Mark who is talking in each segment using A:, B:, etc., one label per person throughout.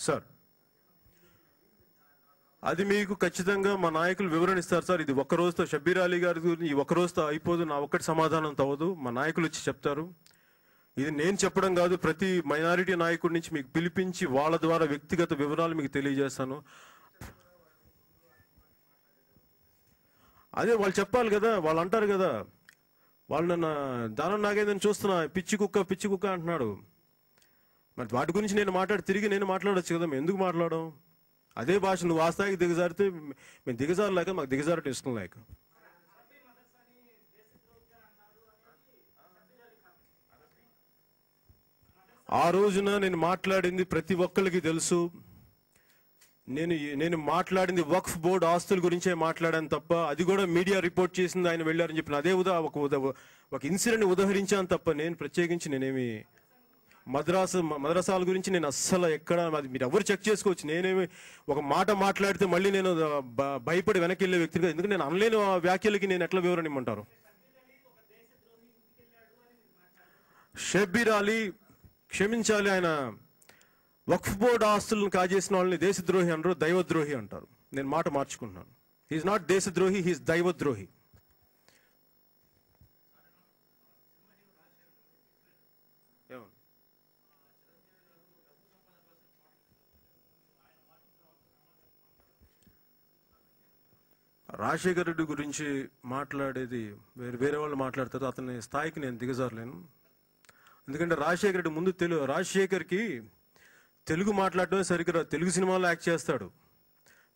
A: Sir అది మీకు ఖచ్చితంగా మా నాయకులు వివరణ ఇస్తారు సార్. ఇది ఒక్క రోజుతో షబ్బీర్ అలీ గారి గురించి ఈ ఒక్క రోజుతో అయిపోదు, నా ఒక్కటి సమాధానం తవ్వదు. మా నాయకులు వచ్చి చెప్తారు. ఇది నేను చెప్పడం కాదు, ప్రతి మైనారిటీ నాయకుడి నుంచి మీకు పిలిపించి వాళ్ళ ద్వారా వ్యక్తిగత వివరాలు మీకు తెలియజేస్తాను. అదే వాళ్ళు చెప్పాలి కదా, వాళ్ళు అంటారు కదా, వాళ్ళు నన్ను దానం నాగేందని చూస్తున్నా పిచ్చి కుక్క అంటున్నాడు. మరి వాటి గురించి నేను తిరిగి నేను మాట్లాడచ్చు కదా, మేము ఎందుకు మాట్లాడడం? అదే భాష నువ్వు ఆ స్థాయికి దిగజారితే మేము దిగజారలేక, మాకు దిగజారటం ఇష్టం లేక. ఆ రోజున నేను మాట్లాడింది ప్రతి ఒక్కరికి తెలుసు. నేను మాట్లాడింది వక్ఫ్ బోర్డు ఆస్తుల గురించే మాట్లాడాను తప్ప, అది కూడా మీడియా రిపోర్ట్ చేసింది ఆయన వెళ్ళారని చెప్పిన అదే ఒక ఇన్సిడెంట్ ఉదహరించాను తప్ప, నేను ప్రత్యేకించి నేనేమి మద్రసాల గురించి నేను అస్సలు ఎక్కడ, మీరు ఎవరు చెక్ చేసుకోవచ్చు. నేనేమి ఒక మాట మాట్లాడితే మళ్ళీ నేను భయపడి వెనక్కి వెళ్ళే వ్యక్తిగా, ఎందుకంటే నేను అనలేని వ్యాఖ్యలకి నేను ఎట్లా వివరణ ఇమ్మంటారు? షబ్బీర్ అలీ క్షమించాలి, ఆయన వక్ఫ్ బోర్డు ఆస్తులను కాజేసిన వాళ్ళని దేశద్రోహి అనరు, దైవద్రోహి అంటారు. నేను మాట మార్చుకుంటున్నాను. హీఈస్ నాట్ దేశద్రోహి, హీఈస్ దైవద్రోహి. రాజశేఖర రెడ్డి గురించి మాట్లాడేది వేరే వాళ్ళు మాట్లాడతారు, అతని స్థాయికి నేను దిగజారలేను. ఎందుకంటే రాజశేఖర రెడ్డి ముందు రాజశేఖర్కి తెలుగు మాట్లాడటమే సరిగ్గా, తెలుగు సినిమాలో యాక్ట్ చేస్తాడు,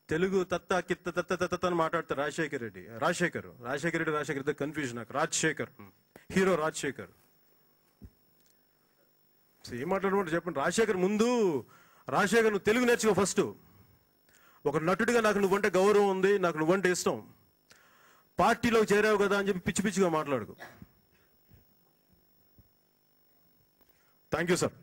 A: తెలుగు తత్త కిత్త తత్త అని మాట్లాడతాడు రాజశేఖర రెడ్డి కన్ఫ్యూజన్ నాకు. రాజశేఖర్ హీరో రాజశేఖర్ ఏం మాట్లాడమంటే చెప్పండి. రాజశేఖర్ నువ్వు తెలుగు నేర్చుకో ఫస్ట్. ఒక నటుడిగా నాకు నువ్వంటే గౌరవం ఉంది, నాకు నువ్వంటే ఇష్టం. పార్టీలోకి చేరావు కదా అని చెప్పి పిచ్చిగా మాట్లాడుకో. Thank you sir.